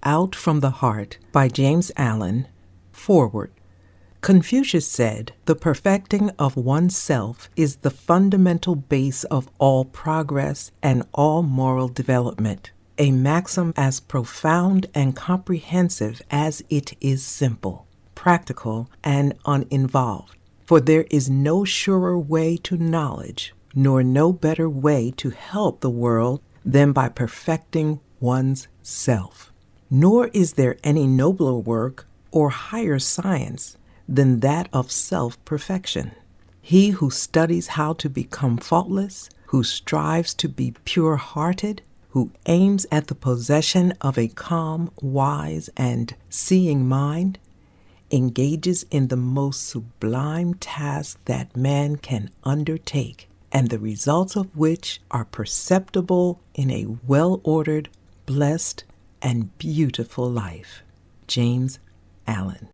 Out from the Heart by James Allen. Forward. Confucius said, "The perfecting of oneself is the fundamental base of all progress and all moral development, a maxim as profound and comprehensive as it is simple, practical, and uninvolved. For there is no surer way to knowledge, nor no better way to help the world than by perfecting one's self. Nor is there any nobler work or higher science than that of self-perfection. He who studies how to become faultless, who strives to be pure-hearted, who aims at the possession of a calm, wise, and seeing mind, engages in the most sublime task that man can undertake, and the results of which are perceptible in a well-ordered, blessed, and beautiful life." James Allen.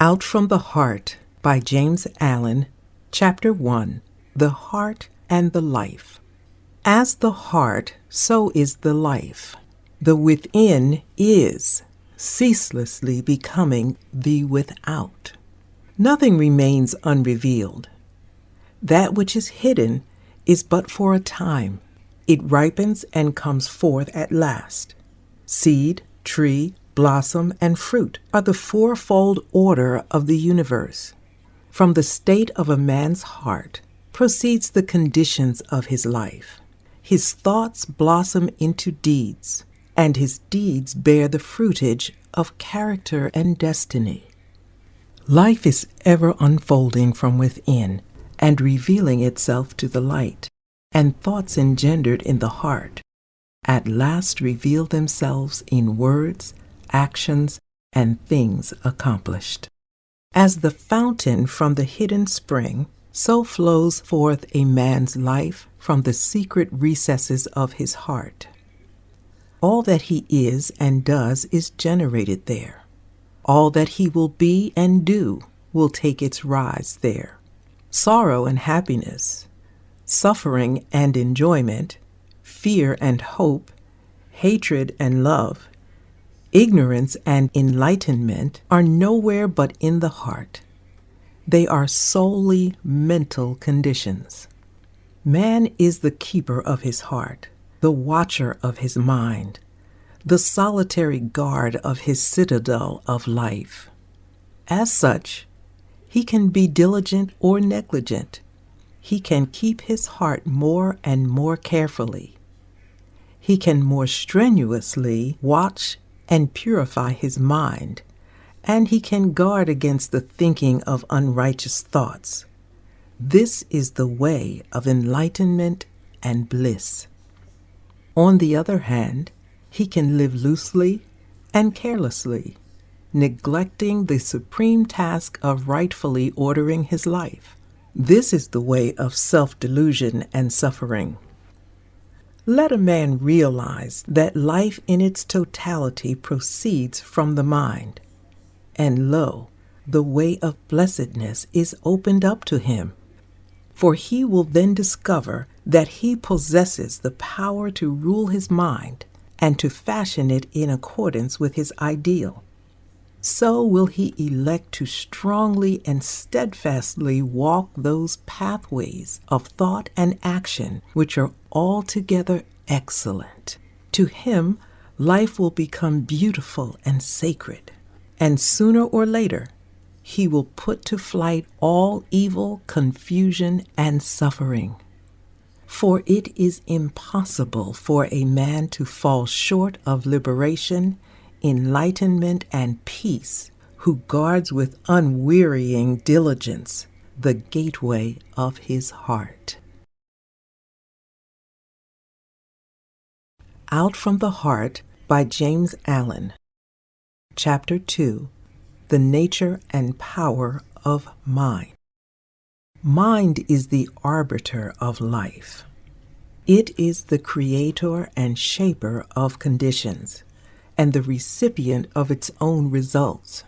Out from the Heart by James Allen, Chapter 1, The Heart and the Life. As the heart, so is the life. The within is ceaselessly becoming the without. Nothing remains unrevealed. That which is hidden is but for a time. It ripens and comes forth at last. Seed, tree, blossom, and fruit are the fourfold order of the universe. From the state of a man's heart proceeds the conditions of his life. His thoughts blossom into deeds, and his deeds bear the fruitage of character and destiny. Life is ever unfolding from within and revealing itself to the light, and thoughts engendered in the heart at last reveal themselves in words, actions, and things accomplished. As the fountain from the hidden spring, so flows forth a man's life from the secret recesses of his heart. All that he is and does is generated there. All that he will be and do will take its rise there. Sorrow and happiness, suffering and enjoyment, fear and hope, hatred and love, ignorance and enlightenment are nowhere but in the heart. They are solely mental conditions. Man is the keeper of his heart, the watcher of his mind, the solitary guard of his citadel of life. As such, he can be diligent or negligent. He can keep his heart more and more carefully. He can more strenuously watch and purify his mind, and he can guard against the thinking of unrighteous thoughts. This is the way of enlightenment and bliss. On the other hand, he can live loosely and carelessly, neglecting the supreme task of rightfully ordering his life. This is the way of self-delusion and suffering. Let a man realize that life in its totality proceeds from the mind, and lo, the way of blessedness is opened up to him. For he will then discover that he possesses the power to rule his mind and to fashion it in accordance with his ideal. So will he elect to strongly and steadfastly walk those pathways of thought and action which are altogether excellent. To him, life will become beautiful and sacred, and sooner or later, he will put to flight all evil, confusion, and suffering. For it is impossible for a man to fall short of liberation, enlightenment, and peace, who guards with unwearying diligence the gateway of his heart. Out from the Heart by James Allen. Chapter 2, The Nature and Power of Mind. Mind is the arbiter of life. It is the creator and shaper of conditions, and the recipient of its own results.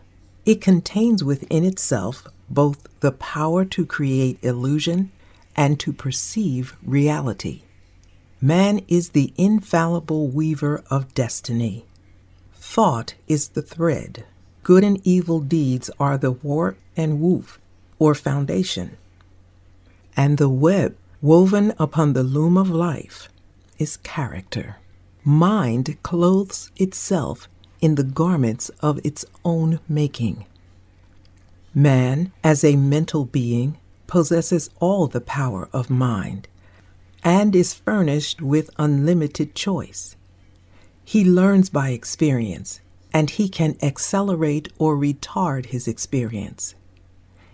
It contains within itself both the power to create illusion and to perceive reality. Man is the infallible weaver of destiny. Thought is the thread. Good and evil deeds are the warp and woof, or foundation. And the web woven upon the loom of life is character. Mind clothes itself in the garments of its own making. Man, as a mental being, possesses all the power of mind and is furnished with unlimited choice. He learns by experience, and he can accelerate or retard his experience.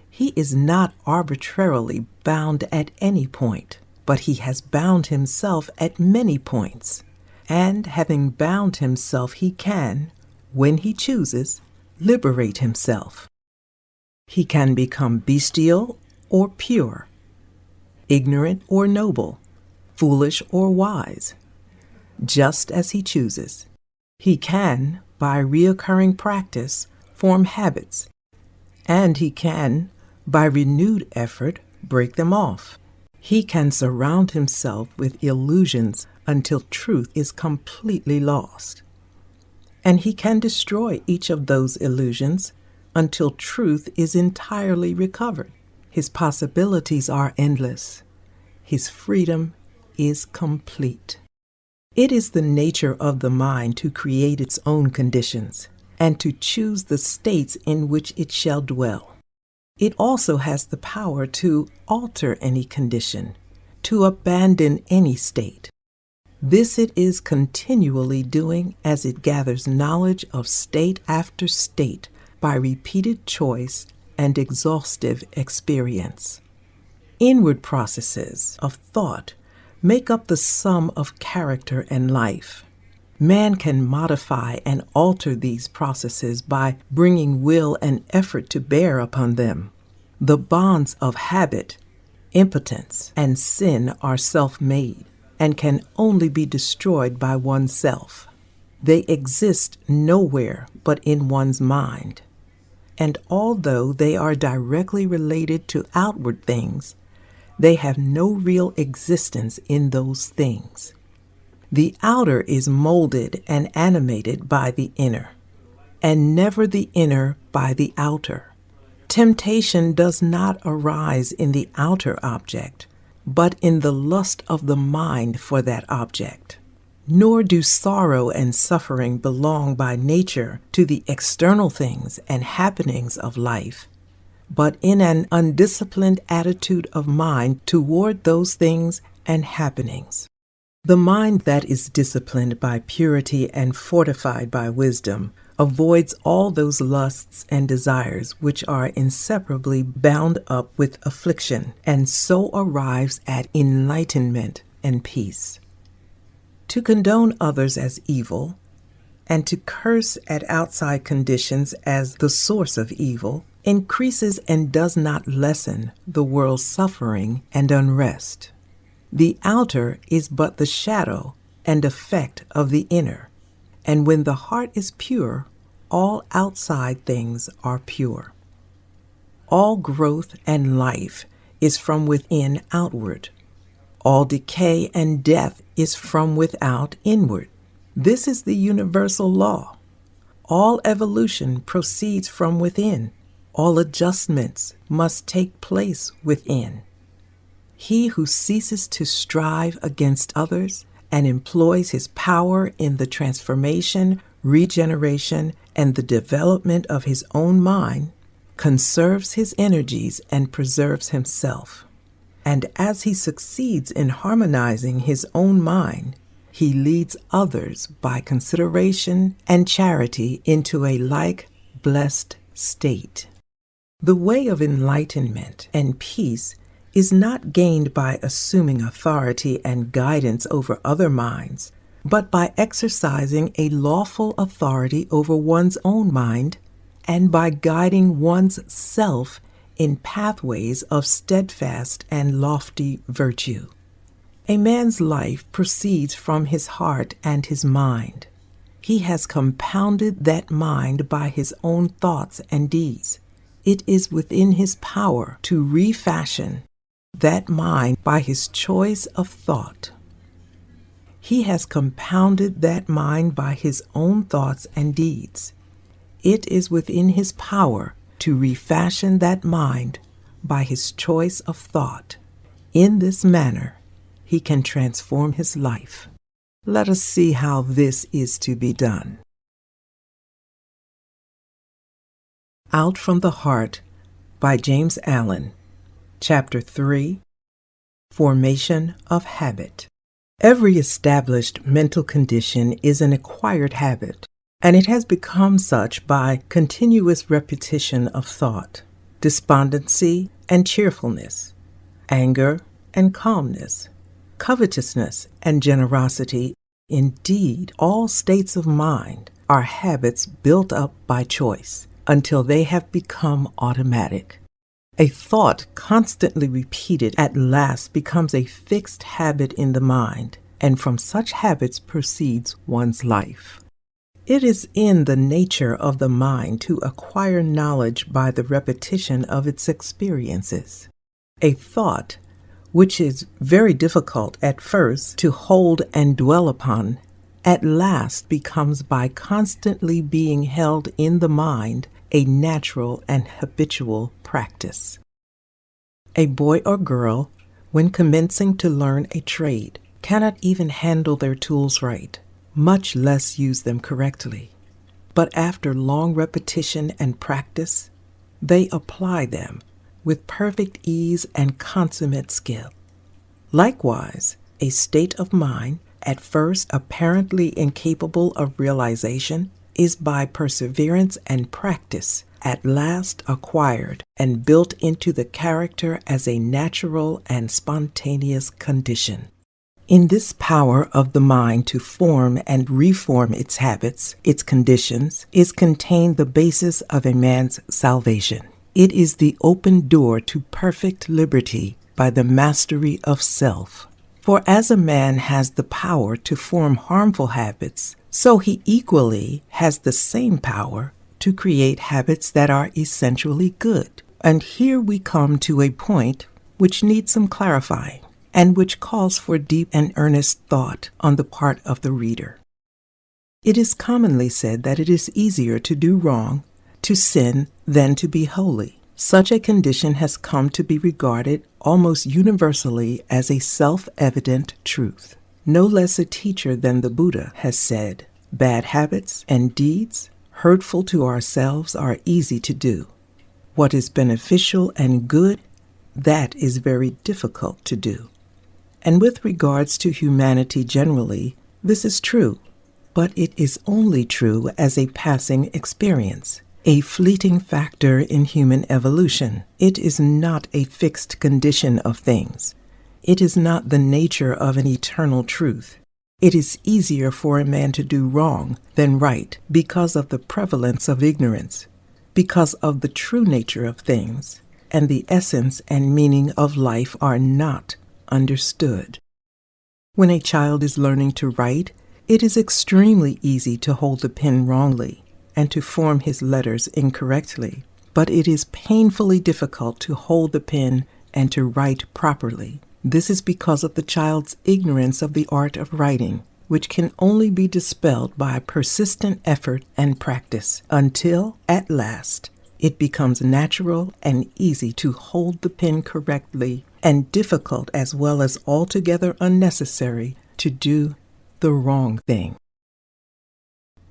He is not arbitrarily bound at any point, but he has bound himself at many points. And having bound himself, he can, when he chooses, liberate himself. He can become bestial or pure, ignorant or noble, foolish or wise, just as he chooses. He can, by reoccurring practice, form habits, and he can, by renewed effort, break them off. He can surround himself with illusions until truth is completely lost. And he can destroy each of those illusions until truth is entirely recovered. His possibilities are endless. His freedom is complete. It is the nature of the mind to create its own conditions and to choose the states in which it shall dwell. It also has the power to alter any condition, to abandon any state. This it is continually doing as it gathers knowledge of state after state by repeated choice and exhaustive experience. Inward processes of thought make up the sum of character and life. Man can modify and alter these processes by bringing will and effort to bear upon them. The bonds of habit, impotence, and sin are self-made and can only be destroyed by oneself. They exist nowhere but in one's mind. And although they are directly related to outward things, they have no real existence in those things. The outer is molded and animated by the inner, and never the inner by the outer. Temptation does not arise in the outer object, but in the lust of the mind for that object. Nor do sorrow and suffering belong by nature to the external things and happenings of life, but in an undisciplined attitude of mind toward those things and happenings. The mind that is disciplined by purity and fortified by wisdom avoids all those lusts and desires which are inseparably bound up with affliction, and so arrives at enlightenment and peace. To condone others as evil, and to curse at outside conditions as the source of evil, increases and does not lessen the world's suffering and unrest. The outer is but the shadow and effect of the inner, and when the heart is pure, all outside things are pure. All growth and life is from within outward. All decay and death is from without inward. This is the universal law. All evolution proceeds from within. All adjustments must take place within. He who ceases to strive against others and employs his power in the transformation, regeneration, and the development of his own mind conserves his energies and preserves himself. And as he succeeds in harmonizing his own mind, he leads others by consideration and charity into a like blessed state. The way of enlightenment and peace is not gained by assuming authority and guidance over other minds, but by exercising a lawful authority over one's own mind and by guiding one's self in pathways of steadfast and lofty virtue. A man's life proceeds from his heart and his mind. He has compounded that mind by his own thoughts and deeds. It is within his power to refashion that mind by his choice of thought. He has compounded that mind by his own thoughts and deeds. It is within his power to refashion that mind by his choice of thought. In this manner, he can transform his life. Let us see how this is to be done. Out from the Heart by James Allen, Chapter 3, Formation of Habit. Every established mental condition is an acquired habit, and it has become such by continuous repetition of thought, despondency and cheerfulness, anger and calmness, covetousness and generosity. Indeed, all states of mind are habits built up by choice until they have become automatic. A thought constantly repeated at last becomes a fixed habit in the mind, and from such habits proceeds one's life. It is in the nature of the mind to acquire knowledge by the repetition of its experiences. A thought, which is very difficult at first to hold and dwell upon, at last becomes by constantly being held in the mind a natural and habitual practice. A boy or girl, when commencing to learn a trade, cannot even handle their tools right, much less use them correctly. But after long repetition and practice, they apply them with perfect ease and consummate skill. Likewise, a state of mind, at first apparently incapable of realization, is by perseverance and practice at last acquired and built into the character as a natural and spontaneous condition. In this power of the mind to form and reform its habits, its conditions, is contained the basis of a man's salvation. It is the open door to perfect liberty by the mastery of self. For as a man has the power to form harmful habits, so he equally has the same power to create habits that are essentially good. And here we come to a point which needs some clarifying, and which calls for deep and earnest thought on the part of the reader. It is commonly said that it is easier to do wrong, to sin, than to be holy. Such a condition has come to be regarded almost universally as a self-evident truth. No less a teacher than the Buddha has said, "Bad habits and deeds, hurtful to ourselves, are easy to do. What is beneficial and good, that is very difficult to do." And with regards to humanity generally, this is true, but it is only true as a passing experience, a fleeting factor in human evolution. It is not a fixed condition of things. It is not the nature of an eternal truth. It is easier for a man to do wrong than right because of the prevalence of ignorance, because of the true nature of things, and the essence and meaning of life are not understood. When a child is learning to write, it is extremely easy to hold the pen wrongly and to form his letters incorrectly, but it is painfully difficult to hold the pen and to write properly. This is because of the child's ignorance of the art of writing, which can only be dispelled by persistent effort and practice until, at last, it becomes natural and easy to hold the pen correctly, and difficult as well as altogether unnecessary to do the wrong thing.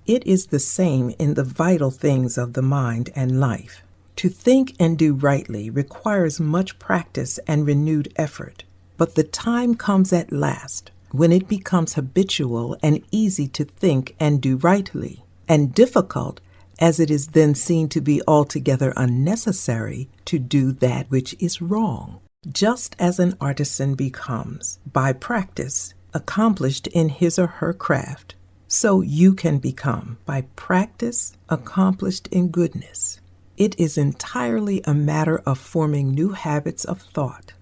It is the same in the vital things of the mind and life. To think and do rightly requires much practice and renewed effort, but the time comes at last when it becomes habitual and easy to think and do rightly, and difficult as it is then seen to be altogether unnecessary to do that which is wrong. Just as an artisan becomes, by practice, accomplished in his or her craft, so you can become, by practice, accomplished in goodness. It is entirely a matter of forming new habits of thought.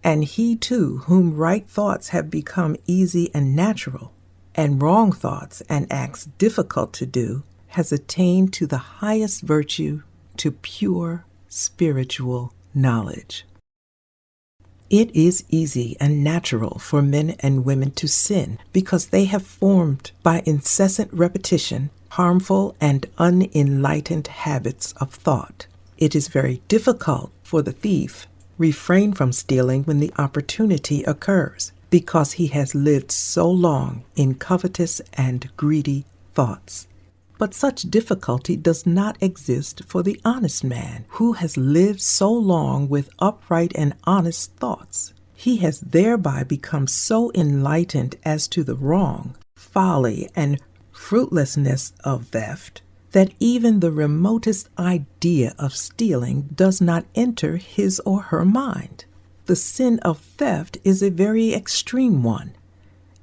And he too, whom right thoughts have become easy and natural, and wrong thoughts and acts difficult to do, has attained to the highest virtue, to pure spiritual knowledge. It is easy and natural for men and women to sin because they have formed by incessant repetition harmful and unenlightened habits of thought. It is very difficult for the thief refrain from stealing when the opportunity occurs because he has lived so long in covetous and greedy thoughts. But such difficulty does not exist for the honest man who has lived so long with upright and honest thoughts. He has thereby become so enlightened as to the wrong, folly, and fruitlessness of theft that even the remotest idea of stealing does not enter his or her mind. The sin of theft is a very extreme one,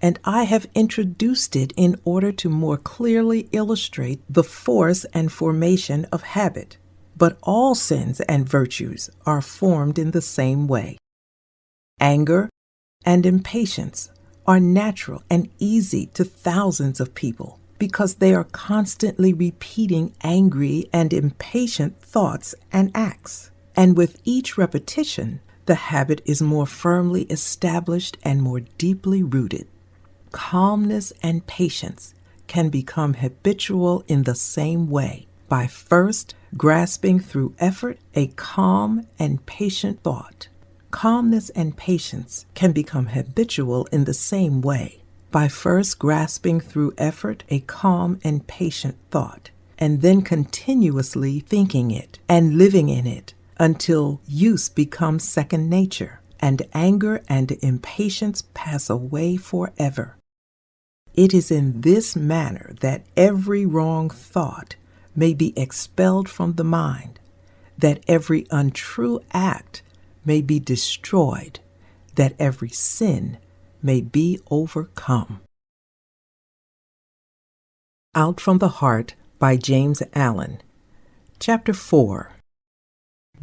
and I have introduced it in order to more clearly illustrate the force and formation of habit. But all sins and virtues are formed in the same way. Anger and impatience are natural and easy to thousands of people because they are constantly repeating angry and impatient thoughts and acts. And with each repetition, the habit is more firmly established and more deeply rooted. Calmness and patience can become habitual in the same way by first grasping through effort a calm and patient thought. Calmness and patience can become habitual in the same way by first grasping through effort a calm and patient thought, and then continuously thinking it and living in it until use becomes second nature, and anger and impatience pass away forever. It is in this manner that every wrong thought may be expelled from the mind, that every untrue act may be destroyed, that every sin may be overcome. Out from the Heart by James Allen. Chapter 4.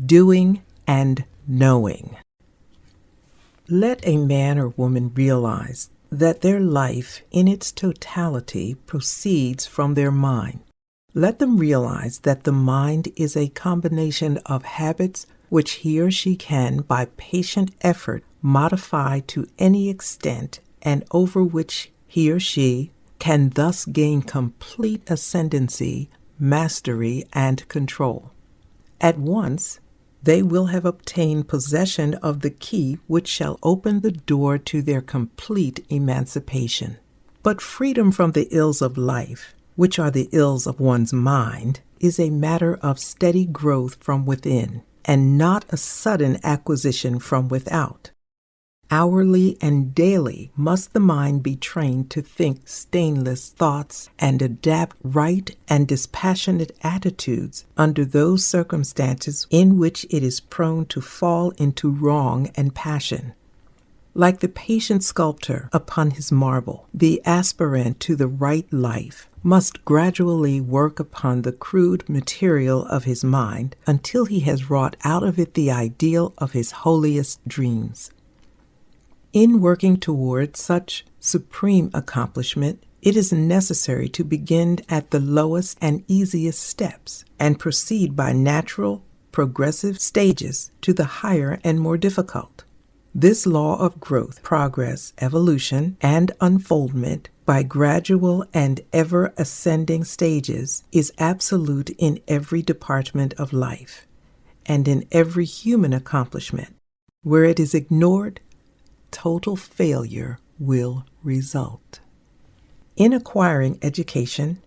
Doing and Knowing. Let a man or woman realize that their life in its totality proceeds from their mind. Let them realize that the mind is a combination of habits which he or she can, by patient effort, modify to any extent, and over which he or she can thus gain complete ascendancy, mastery, and control. At once, they will have obtained possession of the key which shall open the door to their complete emancipation. But freedom from the ills of life, which are the ills of one's mind, is a matter of steady growth from within, and not a sudden acquisition from without. Hourly and daily must the mind be trained to think stainless thoughts and adapt right and dispassionate attitudes under those circumstances in which it is prone to fall into wrong and passion. Like the patient sculptor upon his marble, the aspirant to the right life must gradually work upon the crude material of his mind until he has wrought out of it the ideal of his holiest dreams. In working toward such supreme accomplishment, it is necessary to begin at the lowest and easiest steps and proceed by natural, progressive stages to the higher and more difficult. This law of growth, progress, evolution, and unfoldment by gradual and ever ascending stages is absolute in every department of life and in every human accomplishment. Where it is ignored, total failure will result. In acquiring education,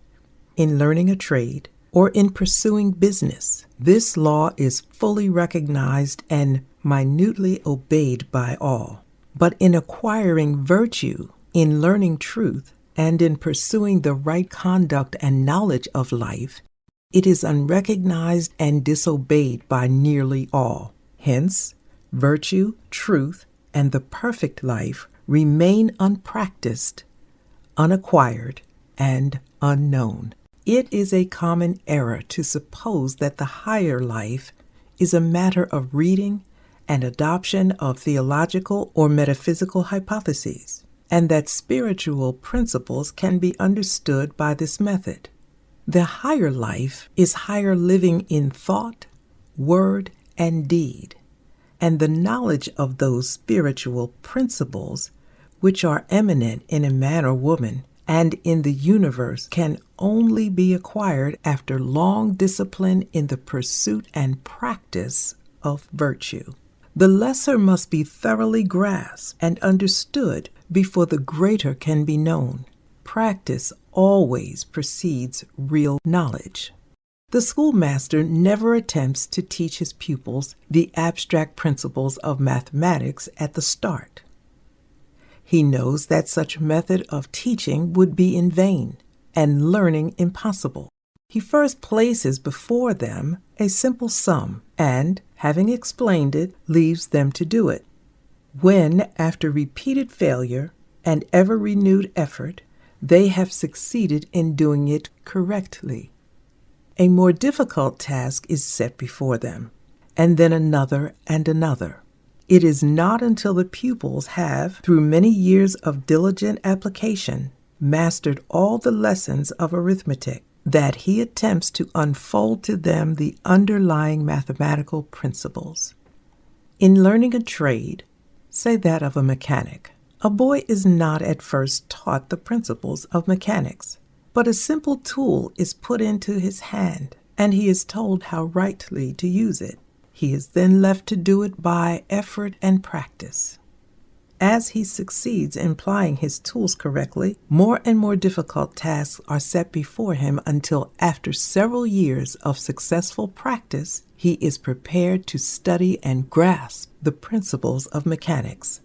in learning a trade, or in pursuing business, this law is fully recognized and minutely obeyed by all. But in acquiring virtue, in learning truth, and in pursuing the right conduct and knowledge of life, it is unrecognized and disobeyed by nearly all. Hence, virtue, truth, and the perfect life remain unpracticed, unacquired, and unknown. It is a common error to suppose that the higher life is a matter of reading and adoption of theological or metaphysical hypotheses, and that spiritual principles can be understood by this method. The higher life is higher living in thought, word, and deed, and the knowledge of those spiritual principles which are eminent in a man or woman and in the universe can only be acquired after long discipline in the pursuit and practice of virtue. The lesser must be thoroughly grasped and understood before the greater can be known. Practice always precedes real knowledge. The schoolmaster never attempts to teach his pupils the abstract principles of mathematics at the start. He knows that such method of teaching would be in vain and learning impossible. He first places before them a simple sum and, having explained it, leaves them to do it. When, after repeated failure and ever-renewed effort, they have succeeded in doing it correctly, a more difficult task is set before them, and then another and another. It is not until the pupils have, through many years of diligent application, mastered all the lessons of arithmetic, that he attempts to unfold to them the underlying mathematical principles. In learning a trade, say that of a mechanic, a boy is not at first taught the principles of mechanics, but a simple tool is put into his hand, and he is told how rightly to use it. He is then left to do it by effort and practice. As he succeeds in plying his tools correctly, more and more difficult tasks are set before him until, after several years of successful practice, he is prepared to study and grasp the principles of mechanics.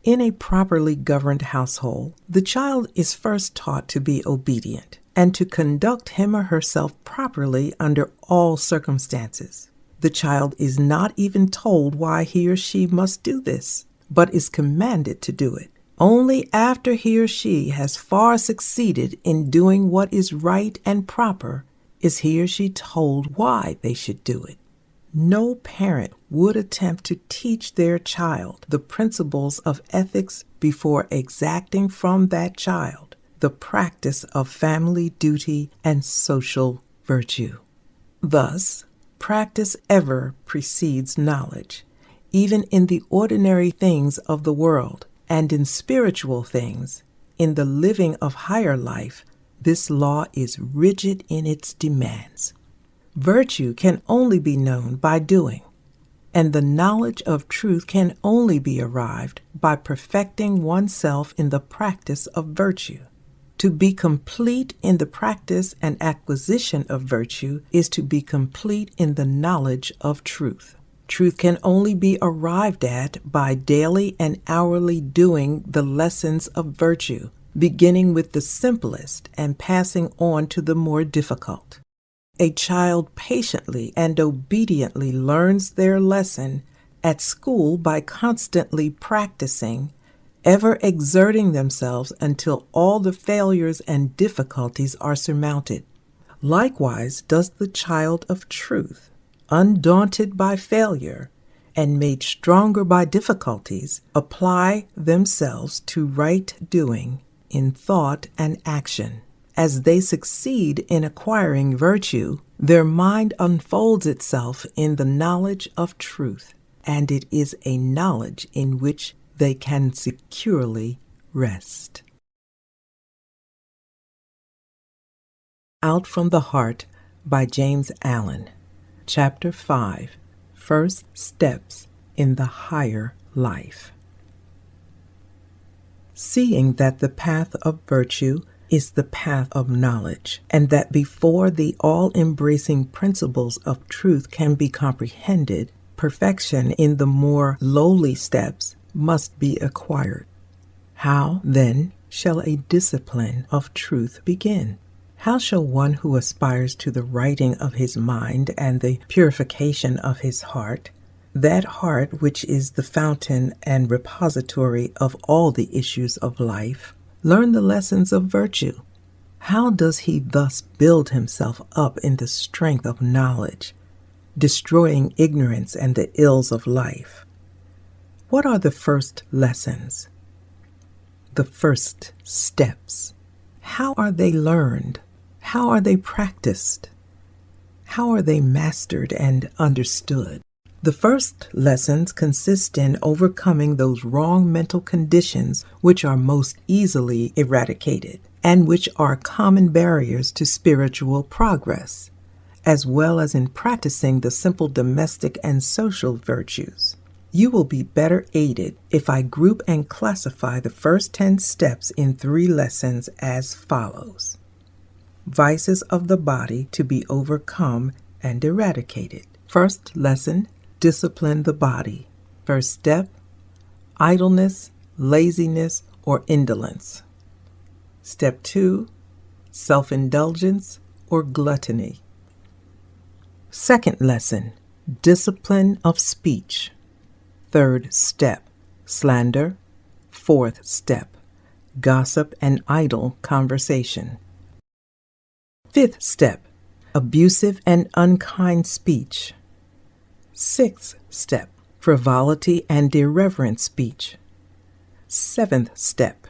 In a properly governed household, the child is first taught to be obedient and to conduct him or herself properly under all circumstances. The child is not even told why he or she must do this, but is commanded to do it. Only after he or she has far succeeded in doing what is right and proper is he or she told why they should do it. No parent would attempt to teach their child the principles of ethics before exacting from that child the practice of family duty and social virtue. Thus, practice ever precedes knowledge, even in the ordinary things of the world, and in spiritual things, in the living of higher life, this law is rigid in its demands. Virtue can only be known by doing, and the knowledge of truth can only be arrived by perfecting oneself in the practice of virtue. To be complete in the practice and acquisition of virtue is to be complete in the knowledge of truth. Truth can only be arrived at by daily and hourly doing the lessons of virtue, beginning with the simplest and passing on to the more difficult. A child patiently and obediently learns their lesson at school by constantly practicing, ever exerting themselves until all the failures and difficulties are surmounted. Likewise does the child of truth, undaunted by failure and made stronger by difficulties, apply themselves to right doing in thought and action. As they succeed in acquiring virtue, their mind unfolds itself in the knowledge of truth, and it is a knowledge in which they can securely rest. Out from the Heart by James Allen. Chapter 5. First Steps in the Higher Life. Seeing that the path of virtue is the path of knowledge, and that before the all-embracing principles of truth can be comprehended, perfection in the more lowly steps must be acquired. How, then, shall a discipline of truth begin? How shall one who aspires to the righting of his mind and the purification of his heart, that heart which is the fountain and repository of all the issues of life, learn the lessons of virtue? How does he thus build himself up in the strength of knowledge, destroying ignorance and the ills of life? What are the first lessons? The first steps. How are they learned? How are they practiced? How are they mastered and understood? The first lessons consist in overcoming those wrong mental conditions which are most easily eradicated and which are common barriers to spiritual progress, as well as in practicing the simple domestic and social virtues. You will be better aided if I group and classify the first 10 steps in 3 lessons as follows. Vices of the body to be overcome and eradicated. First lesson, discipline the body. First step, idleness, laziness, or indolence. Step 2, self-indulgence or gluttony. Second lesson, discipline of speech. Third step, slander. Fourth step, gossip and idle conversation. Fifth step, abusive and unkind speech. Sixth step, frivolity and irreverent speech. Seventh step,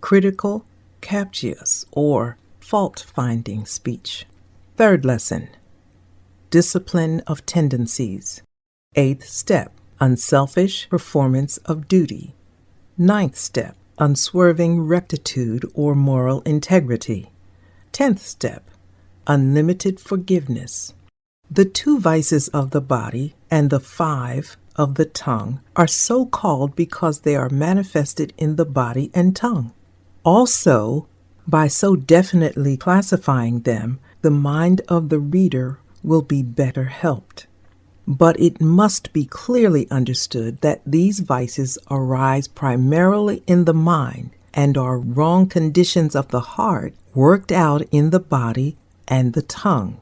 critical, captious, or fault-finding speech. Third lesson, discipline of tendencies. Eighth step, unselfish performance of duty. Ninth step, unswerving rectitude or moral integrity. 10th step, unlimited forgiveness. The 2 vices of the body and the 5 of the tongue are so called because they are manifested in the body and tongue. Also, by so definitely classifying them, the mind of the reader will be better helped. But it must be clearly understood that these vices arise primarily in the mind and are wrong conditions of the heart worked out in the body and the tongue.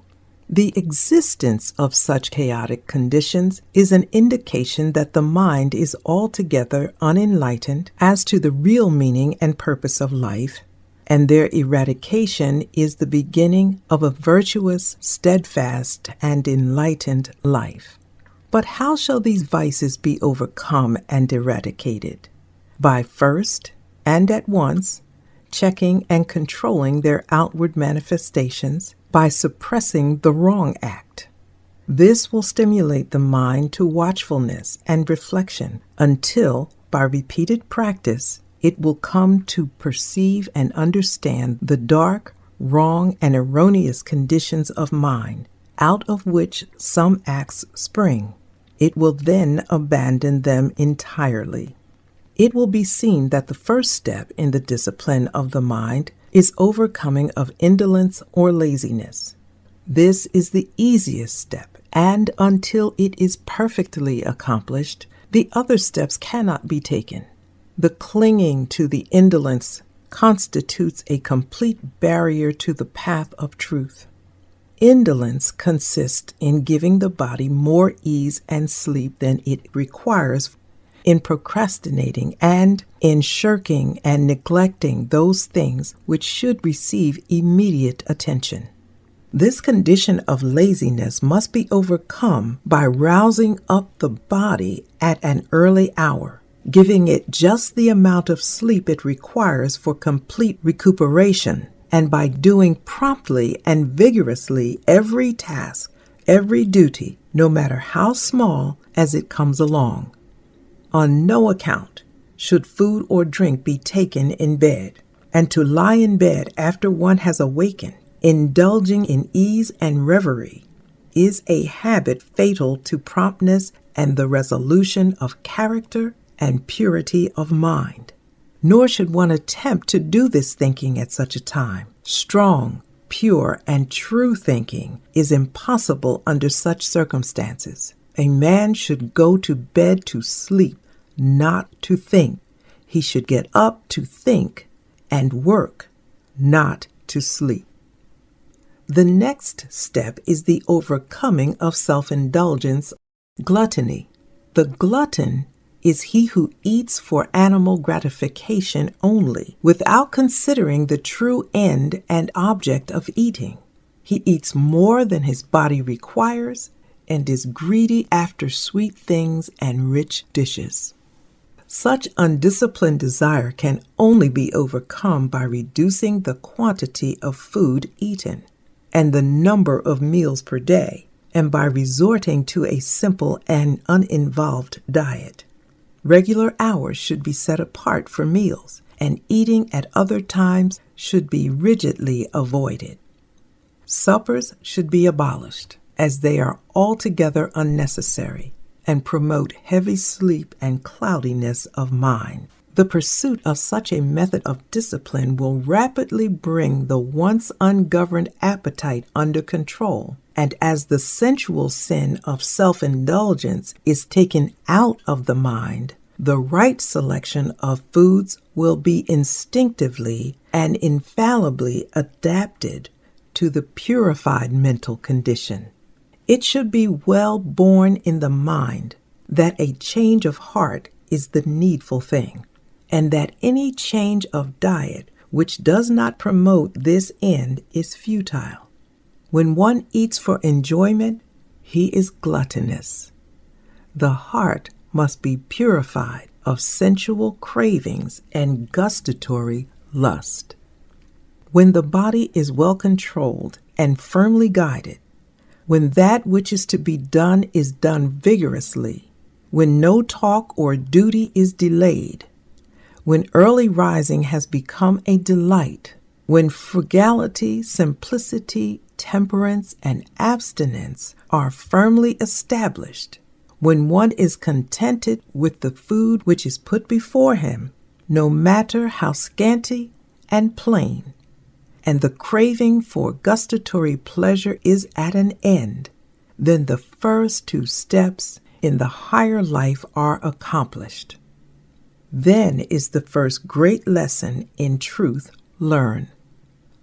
The existence of such chaotic conditions is an indication that the mind is altogether unenlightened as to the real meaning and purpose of life, and their eradication is the beginning of a virtuous, steadfast, and enlightened life. But how shall these vices be overcome and eradicated? By first, and at once, checking and controlling their outward manifestations by suppressing the wrong act. This will stimulate the mind to watchfulness and reflection until, by repeated practice, it will come to perceive and understand the dark, wrong, and erroneous conditions of mind, out of which some acts spring. It will then abandon them entirely. It will be seen that the first step in the discipline of the mind is overcoming of indolence or laziness. This is the easiest step, and until it is perfectly accomplished, the other steps cannot be taken. The clinging to the indolence constitutes a complete barrier to the path of truth. Indolence consists in giving the body more ease and sleep than it requires, in procrastinating and in shirking and neglecting those things which should receive immediate attention. This condition of laziness must be overcome by rousing up the body at an early hour, giving it just the amount of sleep it requires for complete recuperation, and by doing promptly and vigorously every task, every duty, no matter how small, as it comes along. On no account should food or drink be taken in bed, and to lie in bed after one has awakened, indulging in ease and reverie, is a habit fatal to promptness and the resolution of character and purity of mind. Nor should one attempt to do this thinking at such a time. Strong, pure, and true thinking is impossible under such circumstances. A man should go to bed to sleep, not to think. He should get up to think and work, not to sleep. The next step is the overcoming of self-indulgence, gluttony. The glutton is he who eats for animal gratification only, without considering the true end and object of eating. He eats more than his body requires and is greedy after sweet things and rich dishes. Such undisciplined desire can only be overcome by reducing the quantity of food eaten and the number of meals per day, and by resorting to a simple and uninvolved diet. Regular hours should be set apart for meals, and eating at other times should be rigidly avoided. Suppers should be abolished, as they are altogether unnecessary and promote heavy sleep and cloudiness of mind. The pursuit of such a method of discipline will rapidly bring the once ungoverned appetite under control, and as the sensual sin of self-indulgence is taken out of the mind, the right selection of foods will be instinctively and infallibly adapted to the purified mental condition. It should be well borne in the mind that a change of heart is the needful thing, and that any change of diet which does not promote this end is futile. When one eats for enjoyment, he is gluttonous. The heart must be purified of sensual cravings and gustatory lust. When the body is well controlled and firmly guided, when that which is to be done is done vigorously, when no talk or duty is delayed, when early rising has become a delight, when frugality, simplicity, temperance, and abstinence are firmly established, when one is contented with the food which is put before him, no matter how scanty and plain, and the craving for gustatory pleasure is at an end, then the first two steps in the higher life are accomplished. Then is the first great lesson in truth learned.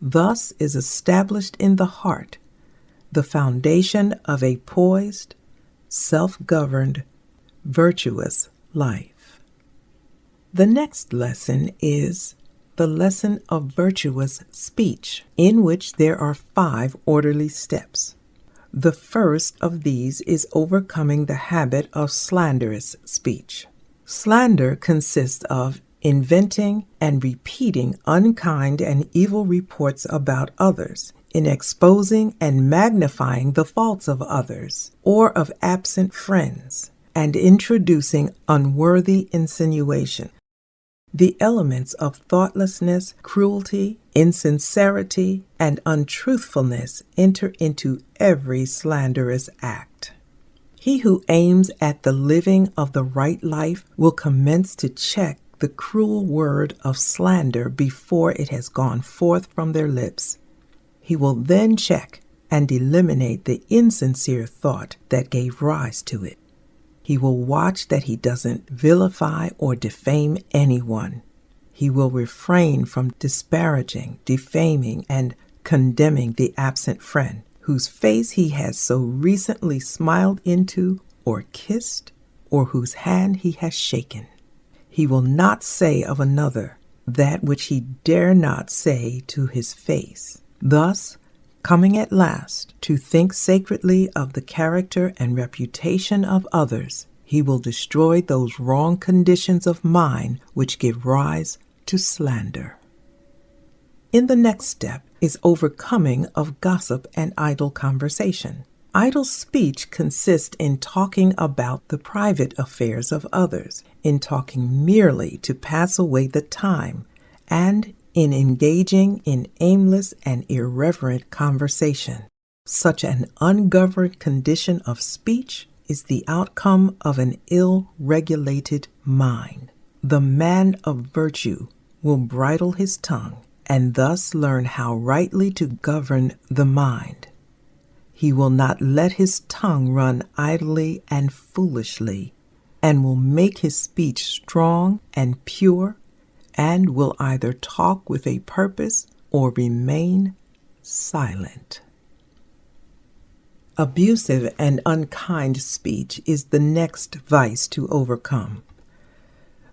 Thus is established in the heart the foundation of a poised, self-governed, virtuous life. The next lesson is the lesson of virtuous speech, in which there are 5 orderly steps. The first of these is overcoming the habit of slanderous speech. Slander consists of inventing and repeating unkind and evil reports about others, in exposing and magnifying the faults of others or of absent friends, and introducing unworthy insinuation. The elements of thoughtlessness, cruelty, insincerity, and untruthfulness enter into every slanderous act. He who aims at the living of the right life will commence to check the cruel word of slander before it has gone forth from their lips. He will then check and eliminate the insincere thought that gave rise to it. He will watch that he doesn't vilify or defame anyone. He will refrain from disparaging, defaming, and condemning the absent friend, whose face he has so recently smiled into or kissed, or whose hand he has shaken. He will not say of another that which he dare not say to his face. Thus, coming at last to think sacredly of the character and reputation of others, he will destroy those wrong conditions of mind which give rise to slander. In the next step is overcoming of gossip and idle conversation. Idle speech consists in talking about the private affairs of others, in talking merely to pass away the time, and in engaging in aimless and irreverent conversation. Such an ungoverned condition of speech is the outcome of an ill-regulated mind. The man of virtue will bridle his tongue and thus learn how rightly to govern the mind. He will not let his tongue run idly and foolishly, and will make his speech strong and pure, and will either talk with a purpose or remain silent. Abusive and unkind speech is the next vice to overcome.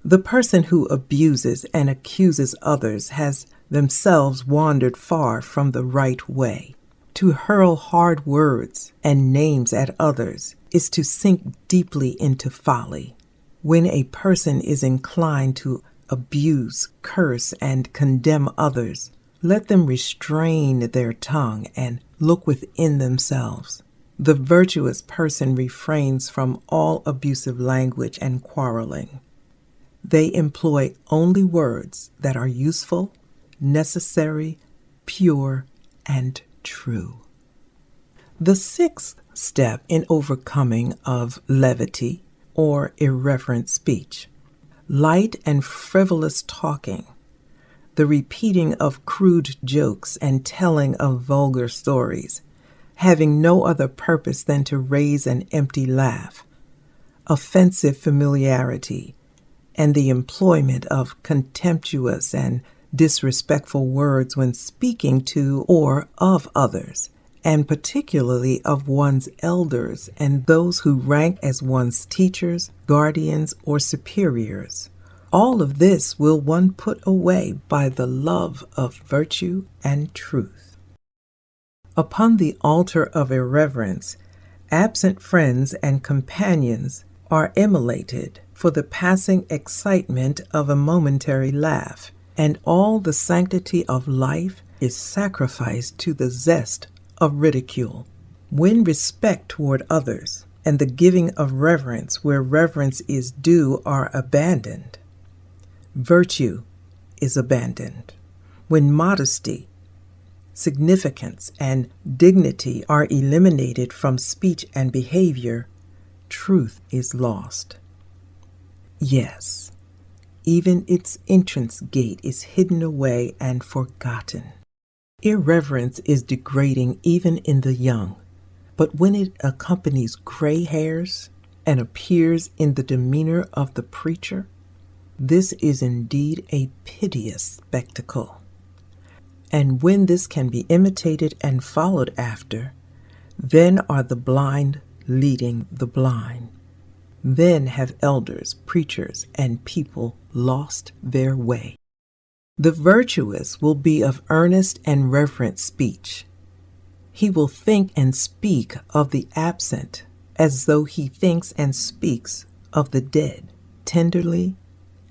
The person who abuses and accuses others has themselves wandered far from the right way. To hurl hard words and names at others is to sink deeply into folly. When a person is inclined to abuse, curse, and condemn others, let them restrain their tongue and look within themselves. The virtuous person refrains from all abusive language and quarreling. They employ only words that are useful, necessary, pure, and true. The sixth step in overcoming of levity or irreverent speech, light and frivolous talking, the repeating of crude jokes and telling of vulgar stories, having no other purpose than to raise an empty laugh, offensive familiarity, and the employment of contemptuous and disrespectful words when speaking to or of others, and particularly of one's elders and those who rank as one's teachers, guardians, or superiors. All of this will one put away by the love of virtue and truth. Upon the altar of irreverence, absent friends and companions are immolated for the passing excitement of a momentary laugh, and all the sanctity of life is sacrificed to the zest of ridicule. When respect toward others and the giving of reverence where reverence is due are abandoned, virtue is abandoned. When modesty, significance, and dignity are eliminated from speech and behavior, truth is lost. Yes, even its entrance gate is hidden away and forgotten. Irreverence is degrading even in the young, but when it accompanies gray hairs and appears in the demeanor of the preacher, this is indeed a piteous spectacle. And when this can be imitated and followed after, then are the blind leading the blind. Then have elders, preachers, and people lost their way. The virtuous will be of earnest and reverent speech. He will think and speak of the absent as though he thinks and speaks of the dead, tenderly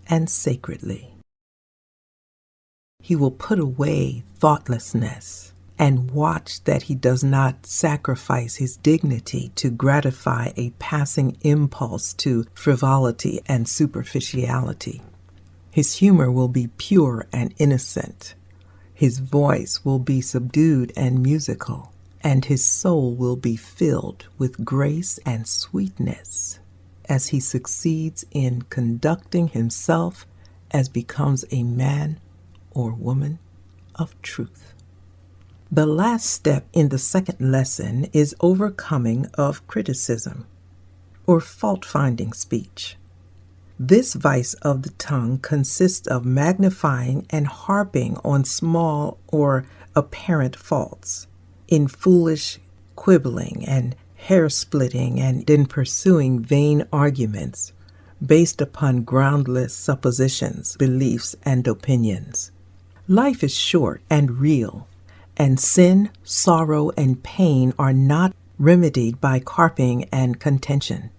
and sacredly. He will put away thoughtlessness and watch that he does not sacrifice his dignity to gratify a passing impulse to frivolity and superficiality. His humor will be pure and innocent. His voice will be subdued and musical, and his soul will be filled with grace and sweetness as he succeeds in conducting himself as becomes a man or woman of truth. The last step in the second lesson is overcoming of criticism or fault-finding speech. This vice of the tongue consists of magnifying and harping on small or apparent faults, in foolish quibbling and hair-splitting, and in pursuing vain arguments based upon groundless suppositions, beliefs, and opinions. Life is short and real, and sin, sorrow, and pain are not remedied by carping and contention.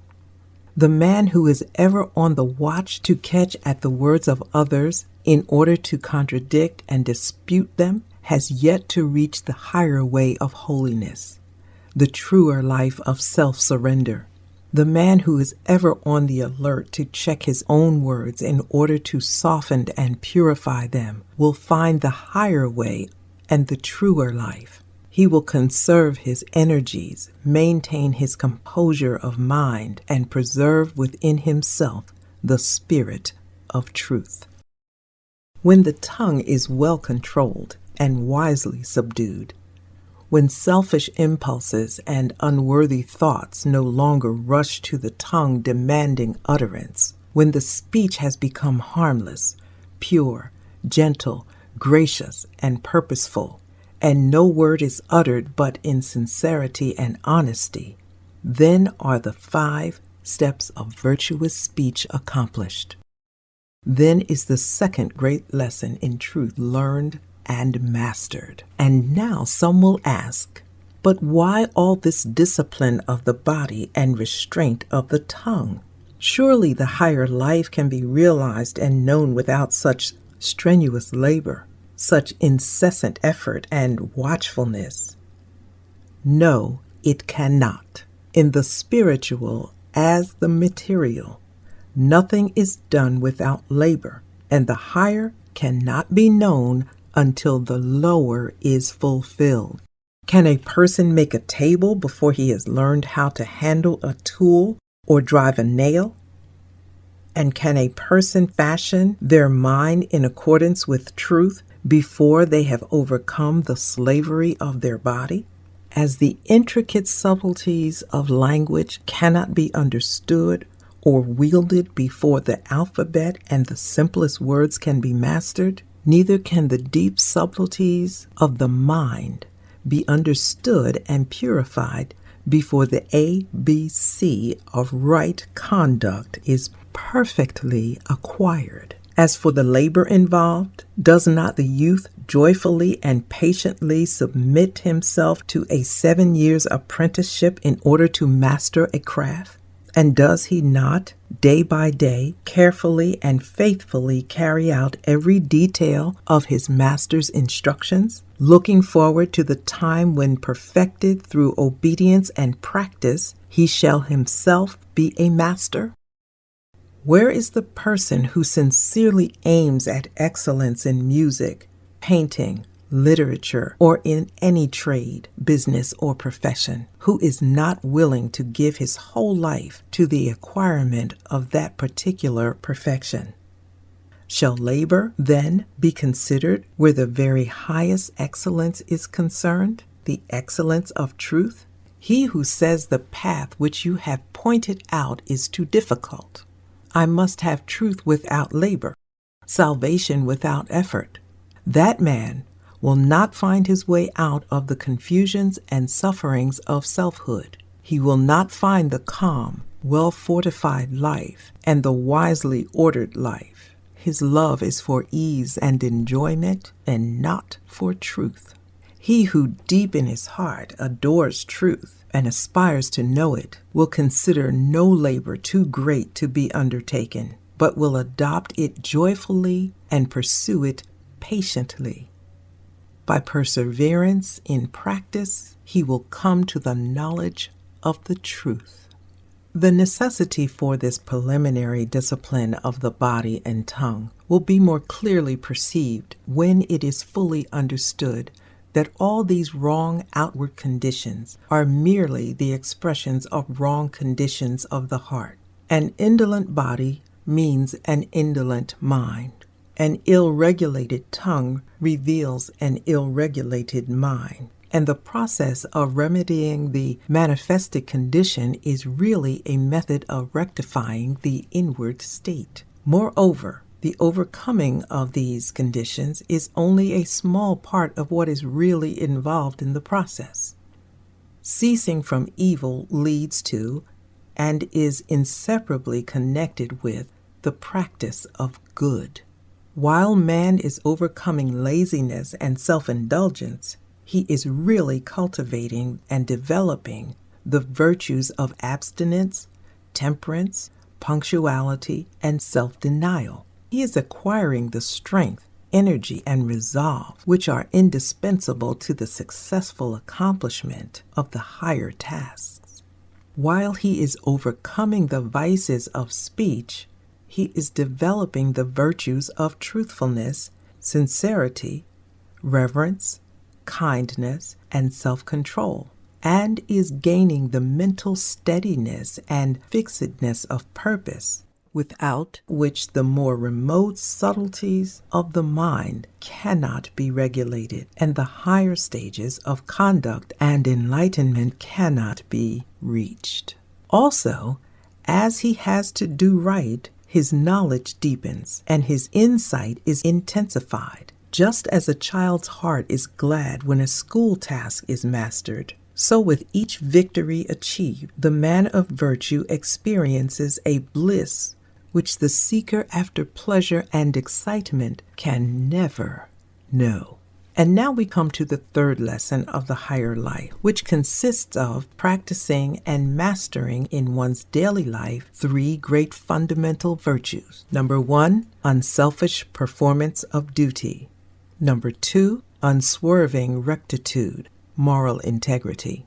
The man who is ever on the watch to catch at the words of others in order to contradict and dispute them has yet to reach the higher way of holiness, the truer life of self-surrender. The man who is ever on the alert to check his own words in order to soften and purify them will find the higher way and the truer life. He will conserve his energies, maintain his composure of mind, and preserve within himself the spirit of truth. When the tongue is well controlled and wisely subdued, when selfish impulses and unworthy thoughts no longer rush to the tongue demanding utterance, when the speech has become harmless, pure, gentle, gracious, and purposeful, and no word is uttered but in sincerity and honesty, then are the 5 steps of virtuous speech accomplished. Then is the second great lesson in truth learned and mastered. And now some will ask, but why all this discipline of the body and restraint of the tongue? Surely the higher life can be realized and known without such strenuous labor, such incessant effort and watchfulness. No, it cannot. In the spiritual as the material, nothing is done without labor, and the higher cannot be known until the lower is fulfilled. Can a person make a table before he has learned how to handle a tool or drive a nail? And can a person fashion their mind in accordance with truth before they have overcome the slavery of their body? As the intricate subtleties of language cannot be understood or wielded before the alphabet and the simplest words can be mastered, neither can the deep subtleties of the mind be understood and purified before the ABC of right conduct is perfectly acquired. As for the labor involved, does not the youth joyfully and patiently submit himself to a 7 years apprenticeship in order to master a craft? And does he not, day by day, carefully and faithfully carry out every detail of his master's instructions, looking forward to the time when, perfected through obedience and practice, he shall himself be a master? Where is the person who sincerely aims at excellence in music, painting, literature, or in any trade, business, or profession, who is not willing to give his whole life to the acquirement of that particular perfection? Shall labor, then, be considered where the very highest excellence is concerned, the excellence of truth? He who says the path which you have pointed out is too difficult, I must have truth without labor, salvation without effort, that man will not find his way out of the confusions and sufferings of selfhood. He will not find the calm, well-fortified life and the wisely ordered life. His love is for ease and enjoyment and not for truth. He who deep in his heart adores truth and aspires to know it will consider no labor too great to be undertaken, but will adopt it joyfully and pursue it patiently. By perseverance in practice, he will come to the knowledge of the truth. The necessity for this preliminary discipline of the body and tongue will be more clearly perceived when it is fully understood that all these wrong outward conditions are merely the expressions of wrong conditions of the heart. An indolent body means an indolent mind. An ill-regulated tongue reveals an ill-regulated mind. And the process of remedying the manifested condition is really a method of rectifying the inward state. Moreover, the overcoming of these conditions is only a small part of what is really involved in the process. Ceasing from evil leads to, and is inseparably connected with, the practice of good. While man is overcoming laziness and self-indulgence, he is really cultivating and developing the virtues of abstinence, temperance, punctuality, and self-denial. He is acquiring the strength, energy, and resolve which are indispensable to the successful accomplishment of the higher tasks. While he is overcoming the vices of speech, he is developing the virtues of truthfulness, sincerity, reverence, kindness, and self-control, and is gaining the mental steadiness and fixedness of purpose, without which the more remote subtleties of the mind cannot be regulated, and the higher stages of conduct and enlightenment cannot be reached. Also, as he has to do right, his knowledge deepens, and his insight is intensified. Just as a child's heart is glad when a school task is mastered, so with each victory achieved, the man of virtue experiences a bliss which the seeker after pleasure and excitement can never know. And now we come to the third lesson of the higher life, which consists of practicing and mastering in one's daily life 3 great fundamental virtues. Number 1, unselfish performance of duty. Number 2, unswerving rectitude, moral integrity.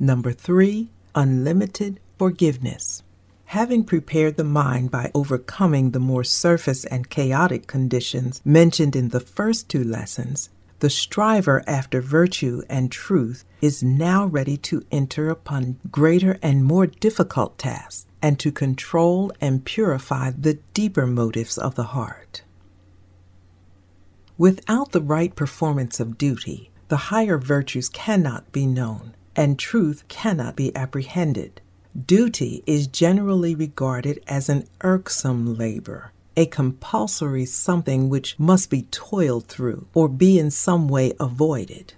Number 3, unlimited forgiveness. Having prepared the mind by overcoming the more surface and chaotic conditions mentioned in the first 2 lessons, the striver after virtue and truth is now ready to enter upon greater and more difficult tasks and to control and purify the deeper motives of the heart. Without the right performance of duty, the higher virtues cannot be known, and truth cannot be apprehended. Duty is generally regarded as an irksome labor, a compulsory something which must be toiled through or be in some way avoided.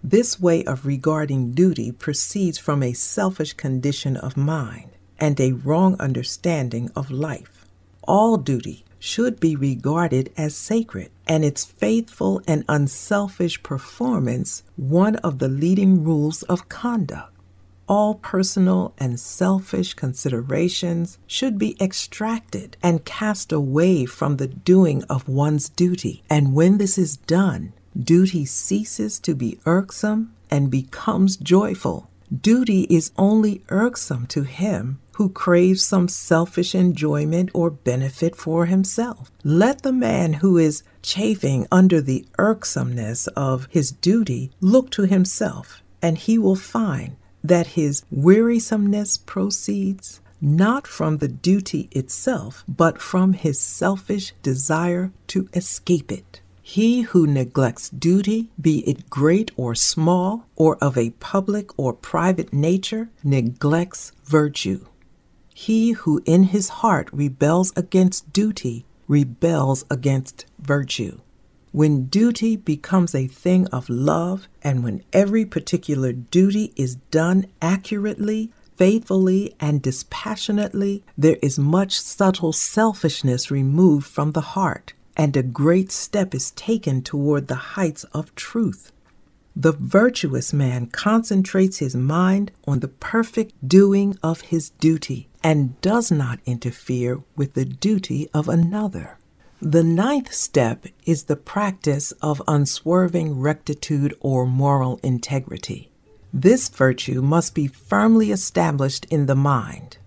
This way of regarding duty proceeds from a selfish condition of mind and a wrong understanding of life. All duty should be regarded as sacred, and its faithful and unselfish performance one of the leading rules of conduct. All personal and selfish considerations should be extracted and cast away from the doing of one's duty, and when this is done, duty ceases to be irksome and becomes joyful. Duty is only irksome to him who craves some selfish enjoyment or benefit for himself. Let the man who is chafing under the irksomeness of his duty look to himself, and he will find that his wearisomeness proceeds not from the duty itself, but from his selfish desire to escape it. He who neglects duty, be it great or small, or of a public or private nature, neglects virtue. He who in his heart rebels against duty, rebels against virtue. When duty becomes a thing of love, and when every particular duty is done accurately, faithfully, and dispassionately, there is much subtle selfishness removed from the heart, and a great step is taken toward the heights of truth. The virtuous man concentrates his mind on the perfect doing of his duty, and does not interfere with the duty of another. The 9th step is the practice of unswerving rectitude or moral integrity. This virtue must be firmly established in the mind,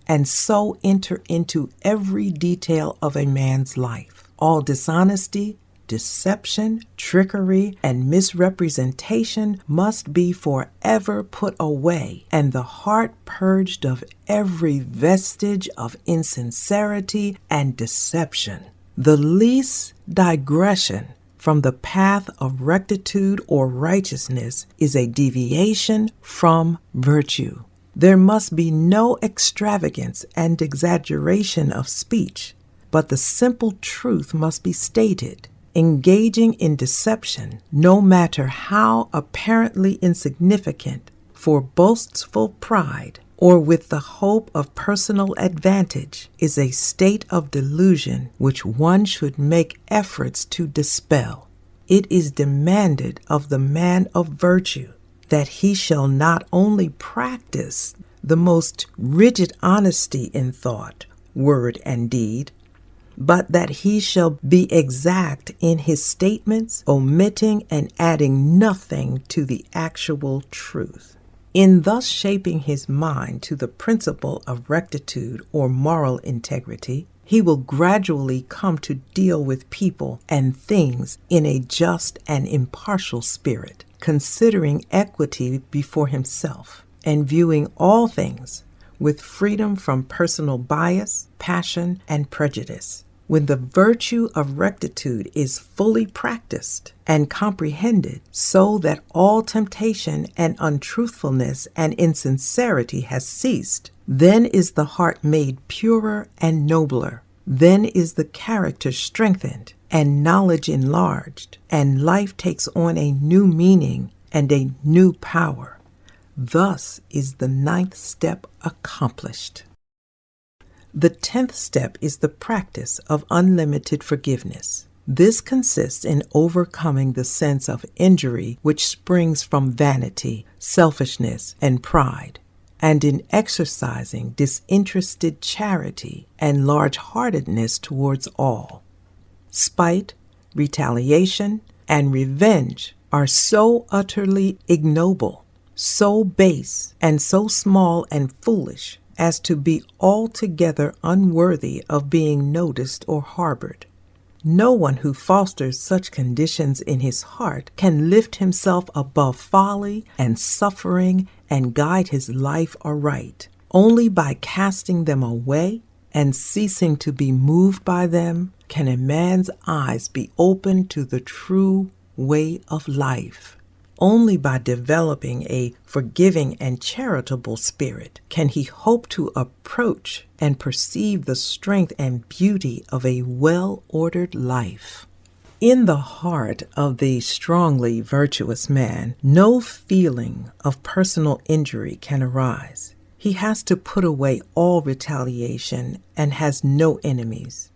and so enter into every detail of a man's life. All dishonesty, deception, trickery, and misrepresentation must be forever put away, and the heart purged of every vestige of insincerity and deception. The least digression from the path of rectitude or righteousness is a deviation from virtue. There must be no extravagance and exaggeration of speech, but the simple truth must be stated. Engaging in deception, no matter how apparently insignificant, for boastful pride or with the hope of personal advantage, is a state of delusion which one should make efforts to dispel. It is demanded of the man of virtue that he shall not only practice the most rigid honesty in thought, word, and deed, but that he shall be exact in his statements, omitting and adding nothing to the actual truth. In thus shaping his mind to the principle of rectitude or moral integrity, he will gradually come to deal with people and things in a just and impartial spirit, considering equity before himself, and viewing all things with freedom from personal bias, passion, and prejudice. When the virtue of rectitude is fully practiced and comprehended, so that all temptation and untruthfulness and insincerity has ceased, then is the heart made purer and nobler. Then is the character strengthened and knowledge enlarged, and life takes on a new meaning and a new power. Thus is the 9th step accomplished. The 10th step is the practice of unlimited forgiveness. This consists in overcoming the sense of injury which springs from vanity, selfishness, and pride, and in exercising disinterested charity and large-heartedness towards all. Spite, retaliation, and revenge are so utterly ignoble so base and so small and foolish as to be altogether unworthy of being noticed or harbored. No one who fosters such conditions in his heart can lift himself above folly and suffering and guide his life aright. Only by casting them away and ceasing to be moved by them can a man's eyes be opened to the true way of life. Only by developing a forgiving and charitable spirit can he hope to approach and perceive the strength and beauty of a well-ordered life. In the heart of the strongly virtuous man, no feeling of personal injury can arise. He has to put away all retaliation and has no enemies.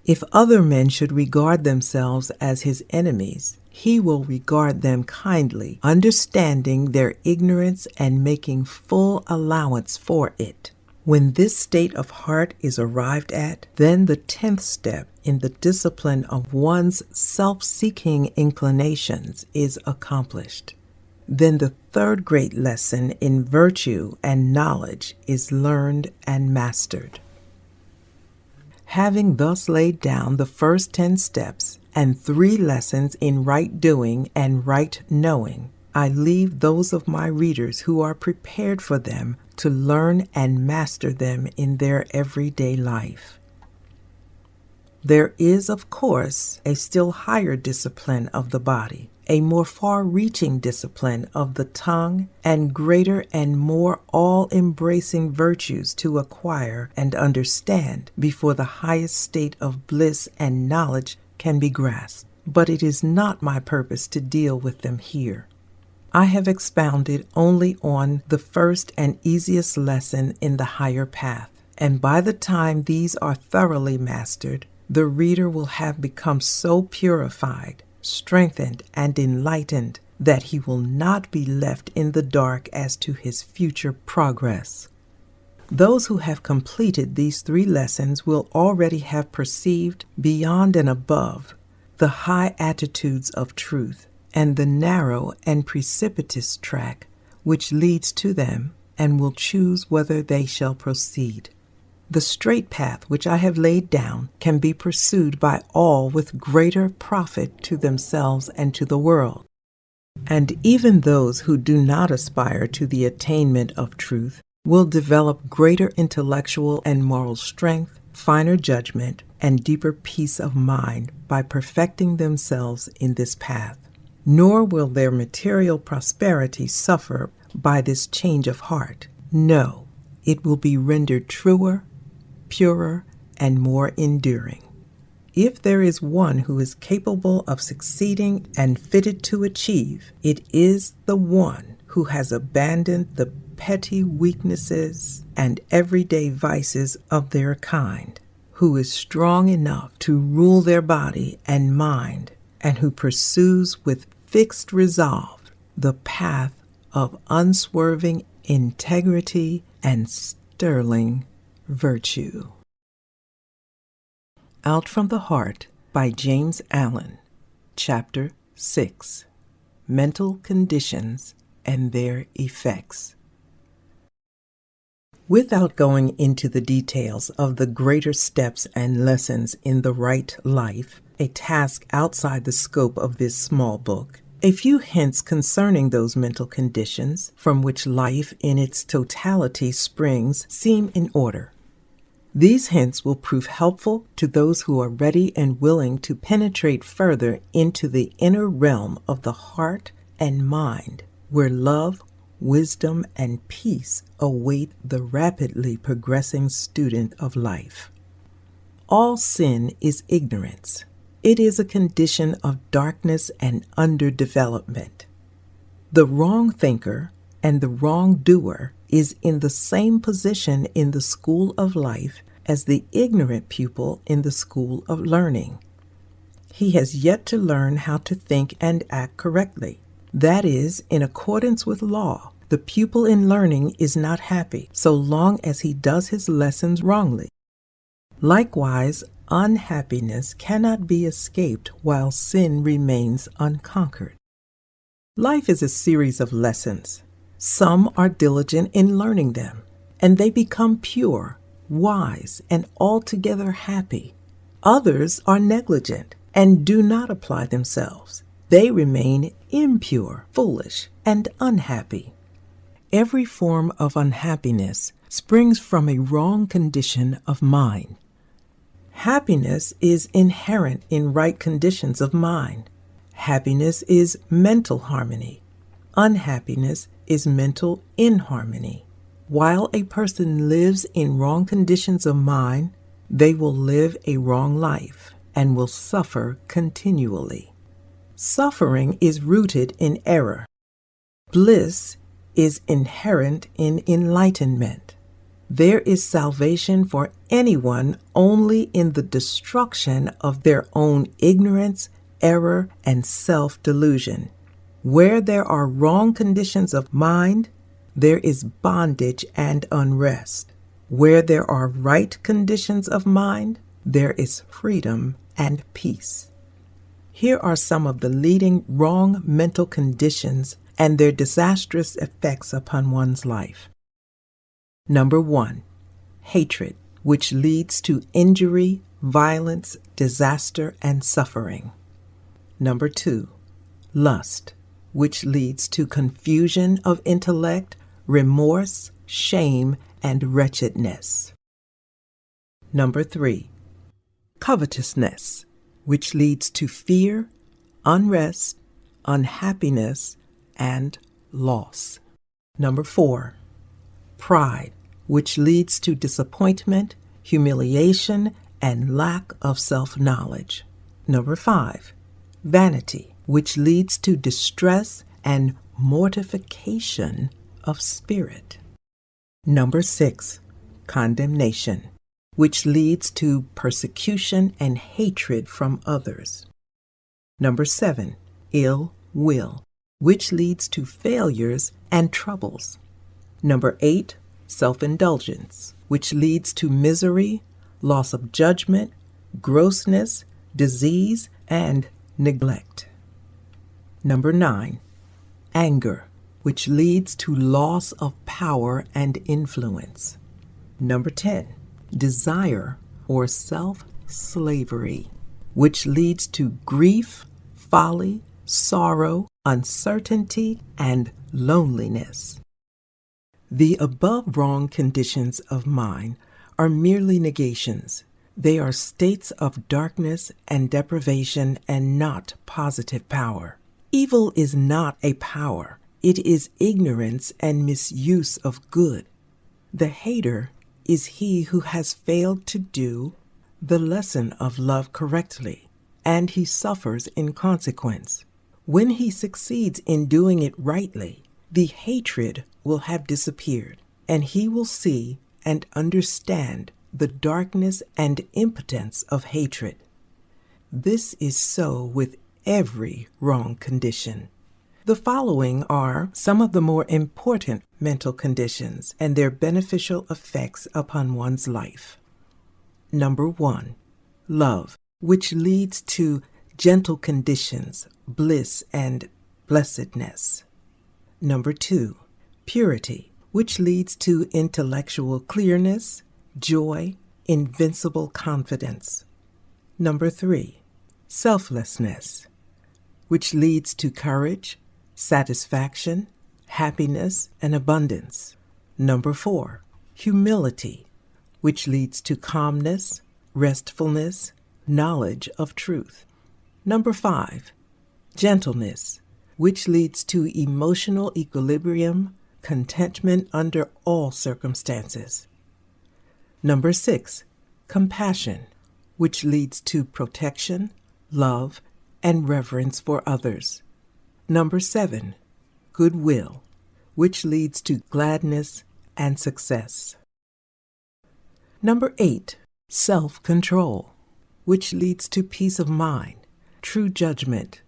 If other men should regard themselves as his enemies, he will regard them kindly, understanding their ignorance and making full allowance for it. When this state of heart is arrived at, then the 10th step in the discipline of one's self-seeking inclinations is accomplished. Then the 3rd great lesson in virtue and knowledge is learned and mastered. Having thus laid down the first 10 steps and 3 lessons in right doing and right knowing, I leave those of my readers who are prepared for them to learn and master them in their everyday life. There is, of course, a still higher discipline of the body, a more far-reaching discipline of the tongue, and greater and more all-embracing virtues to acquire and understand before the highest state of bliss and knowledge can be grasped. But it is not my purpose to deal with them here. I have expounded only on the first and easiest lesson in the higher path, and by the time these are thoroughly mastered, the reader will have become so purified, strengthened, and enlightened that he will not be left in the dark as to his future progress. Those who have completed these 3 lessons will already have perceived beyond and above the high attitudes of truth and the narrow and precipitous track which leads to them, and will choose whether they shall proceed. The straight path which I have laid down can be pursued by all with greater profit to themselves and to the world. And even those who do not aspire to the attainment of truth will develop greater intellectual and moral strength, finer judgment, and deeper peace of mind by perfecting themselves in this path. Nor will their material prosperity suffer by this change of heart. No, it will be rendered truer, purer, and more enduring. If there is one who is capable of succeeding and fitted to achieve, it is the one who has abandoned the petty weaknesses and everyday vices of their kind, who is strong enough to rule their body and mind, and who pursues with fixed resolve the path of unswerving integrity and sterling virtue. Out from the Heart by James Allen, Chapter 6, Mental Conditions and Their Effects. Without going into the details of the greater steps and lessons in the right life, a task outside the scope of this small book, a few hints concerning those mental conditions from which life in its totality springs seem in order. These hints will prove helpful to those who are ready and willing to penetrate further into the inner realm of the heart and mind, where love, wisdom, and peace await the rapidly progressing student of life. All sin is ignorance. It is a condition of darkness and underdevelopment. The wrong thinker and the wrong doer is in the same position in the school of life as the ignorant pupil in the school of learning. He has yet to learn how to think and act correctly. That is, in accordance with law. The pupil in learning is not happy so long as he does his lessons wrongly. Likewise, unhappiness cannot be escaped while sin remains unconquered. Life is a series of lessons. Some are diligent in learning them, and they become pure, wise, and altogether happy. Others are negligent and do not apply themselves. They remain impure, foolish, and unhappy. Every form of unhappiness springs from a wrong condition of mind. Happiness is inherent in right conditions of mind. Happiness is mental harmony. Unhappiness is mental inharmony. While a person lives in wrong conditions of mind, they will live a wrong life and will suffer continually. Suffering is rooted in error. Bliss is inherent in enlightenment. There is salvation for anyone only in the destruction of their own ignorance, error, and self-delusion. Where there are wrong conditions of mind, there is bondage and unrest. Where there are right conditions of mind, there is freedom and peace. Here are some of the leading wrong mental conditions and their disastrous effects upon one's life. Number 1, hatred, which leads to injury, violence, disaster, and suffering. Number 2, lust, which leads to confusion of intellect, remorse, shame, and wretchedness. Number 3, covetousness, which leads to fear, unrest, unhappiness, and loss. Number 4, pride, which leads to disappointment, humiliation, and lack of self-knowledge. Number 5, vanity, which leads to distress and mortification of spirit. Number 6, condemnation, which leads to persecution and hatred from others. Number 7, ill will, which leads to failures and troubles. Number 8, self-indulgence, which leads to misery, loss of judgment, grossness, disease, and neglect. Number 9, anger, which leads to loss of power and influence. Number 10, desire or self-slavery, which leads to grief, folly, sorrow, uncertainty, and loneliness. The above wrong conditions of mind are merely negations. They are states of darkness and deprivation and not positive power. Evil is not a power. It is ignorance and misuse of good. The hater is he who has failed to do the lesson of love correctly, and he suffers in consequence. When he succeeds in doing it rightly, the hatred will have disappeared, and he will see and understand the darkness and impotence of hatred. This is so with every wrong condition. The following are some of the more important mental conditions and their beneficial effects upon one's life. Number 1, love, which leads to gentle conditions, bliss, and blessedness. Number 2, purity, which leads to intellectual clearness, joy, invincible confidence. Number 3, selflessness, which leads to courage, satisfaction, happiness, and abundance. Number 4, humility, which leads to calmness, restfulness, knowledge of truth. Number 5, gentleness, which leads to emotional equilibrium, contentment under all circumstances. Number 6, compassion, which leads to protection, love, and reverence for others. Number 7, goodwill, which leads to gladness and success. Number 8, self-control, which leads to peace of mind, true judgment,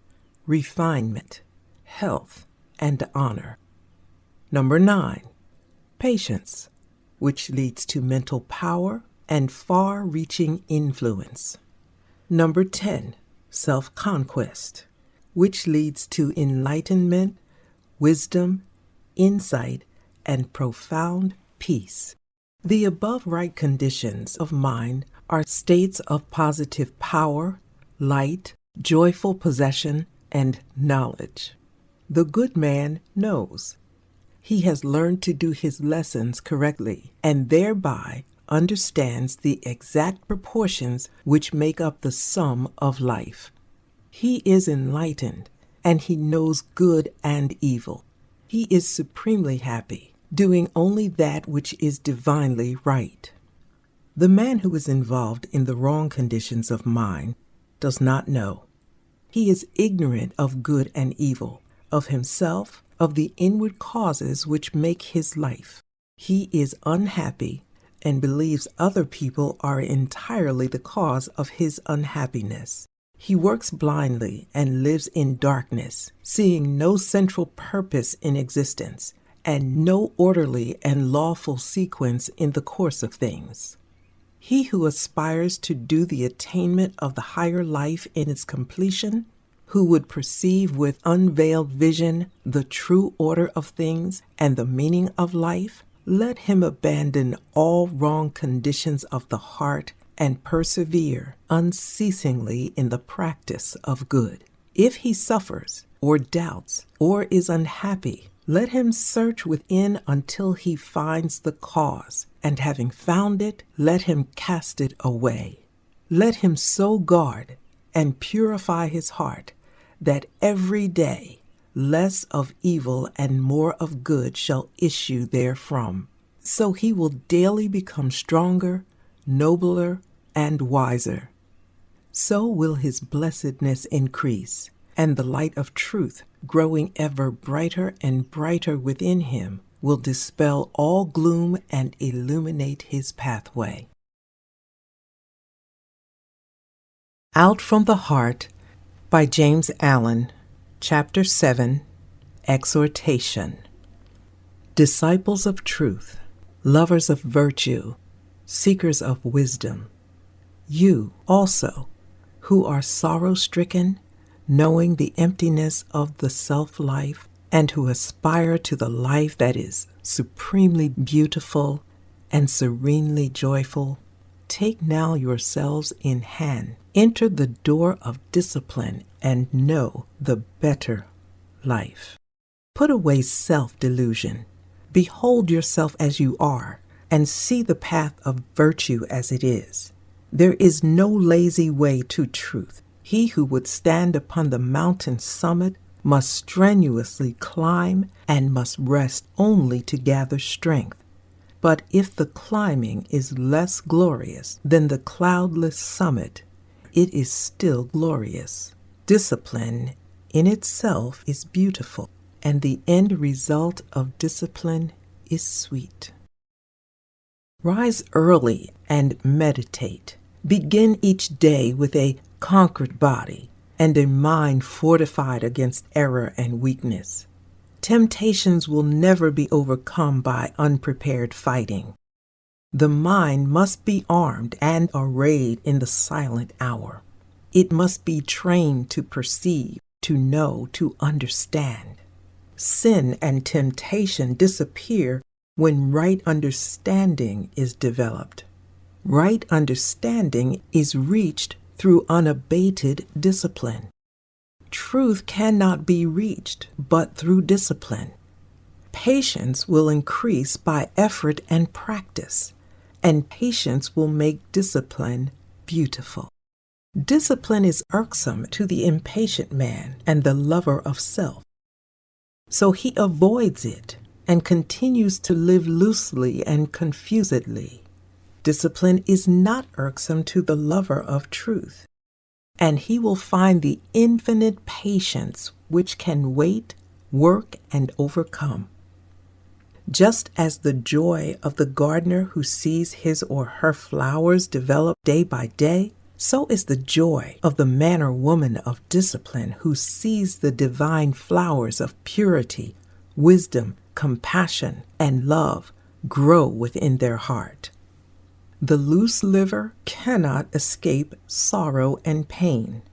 refinement, health, and honor. Number 9, patience, which leads to mental power and far-reaching influence. Number 10, self-conquest, which leads to enlightenment, wisdom, insight, and profound peace. The above right conditions of mind are states of positive power, light, joyful possession, and knowledge. The good man knows. He has learned to do his lessons correctly and thereby understands the exact proportions which make up the sum of life. He is enlightened and he knows good and evil. He is supremely happy, doing only that which is divinely right. The man who is involved in the wrong conditions of mind does not know. He is ignorant of good and evil, of himself, of the inward causes which make his life. He is unhappy and believes other people are entirely the cause of his unhappiness. He works blindly and lives in darkness, seeing no central purpose in existence and no orderly and lawful sequence in the course of things. He who aspires to do the attainment of the higher life in its completion, who would perceive with unveiled vision the true order of things and the meaning of life, let him abandon all wrong conditions of the heart and persevere unceasingly in the practice of good. If he suffers, or doubts, or is unhappy, let him search within until he finds the cause, and having found it, let him cast it away. Let him so guard and purify his heart that every day less of evil and more of good shall issue therefrom. So he will daily become stronger, nobler, and wiser. So will his blessedness increase, and the light of truth, growing ever brighter and brighter within him, will dispel all gloom and illuminate his pathway. Out from the Heart by James Allen, Chapter 7, Exhortation. Disciples of truth, lovers of virtue, seekers of wisdom, you also, who are sorrow-stricken, knowing the emptiness of the self-life, and who aspire to the life that is supremely beautiful and serenely joyful, take now yourselves in hand. Enter the door of discipline and know the better life. Put away self-delusion. Behold yourself as you are, and see the path of virtue as it is. There is no lazy way to truth. He who would stand upon the mountain summit must strenuously climb and must rest only to gather strength. But if the climbing is less glorious than the cloudless summit, it is still glorious. Discipline in itself is beautiful, and the end result of discipline is sweet. Rise early and meditate. Begin each day with a conquered body and a mind fortified against error and weakness. Temptations will never be overcome by unprepared fighting. The mind must be armed and arrayed in the silent hour. It must be trained to perceive, to know, to understand. Sin and temptation disappear when right understanding is developed. Right understanding is reached through unabated discipline. Truth cannot be reached but through discipline. Patience will increase by effort and practice, and patience will make discipline beautiful. Discipline is irksome to the impatient man and the lover of self. So he avoids it and continues to live loosely and confusedly. Discipline is not irksome to the lover of truth, and he will find the infinite patience which can wait, work, and overcome. Just as the joy of the gardener who sees his or her flowers develop day by day, so is the joy of the man or woman of discipline who sees the divine flowers of purity, wisdom, compassion, and love grow within their heart. The loose liver cannot escape sorrow and pain.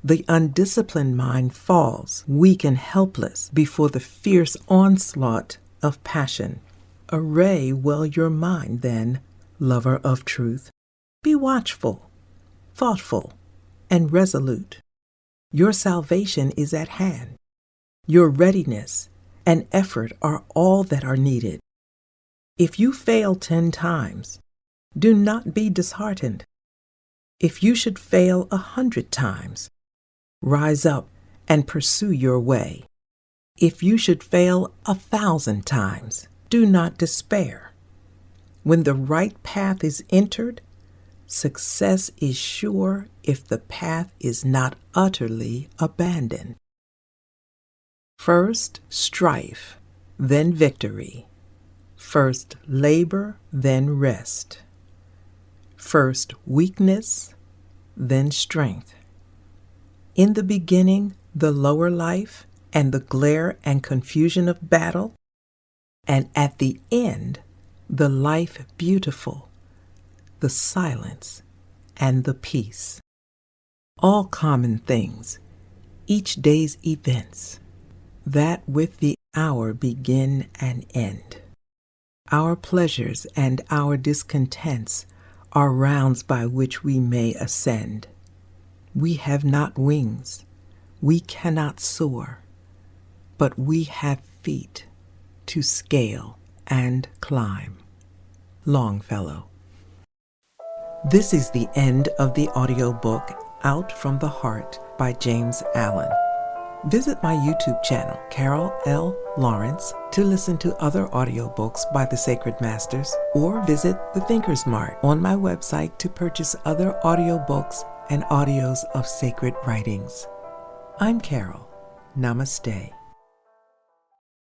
The undisciplined mind falls, weak and helpless, before the fierce onslaught of passion. Array well your mind, then, lover of truth. Be watchful, thoughtful, and resolute. Your salvation is at hand. Your readiness and effort are all that are needed. If you fail 10 times, do not be disheartened. If you should fail 100 times, rise up and pursue your way. If you should fail 1,000 times, do not despair. When the right path is entered, success is sure if the path is not utterly abandoned. First strife, then victory. First labor, then rest. First weakness, then strength. In the beginning, the lower life and the glare and confusion of battle, and at the end, the life beautiful, the silence and the peace. All common things, each day's events, that with the hour begin and end. Our pleasures and our discontents are rounds by which we may ascend. We have not wings, we cannot soar, but we have feet to scale and climb. Longfellow. This is the end of the audiobook Out from the Heart by James Allen. Visit my YouTube channel, Carol L. Lawrence, to listen to other audiobooks by the Sacred Masters, or visit the Thinker's Mart on my website to purchase other audiobooks and audios of sacred writings. I'm Carol. Namaste.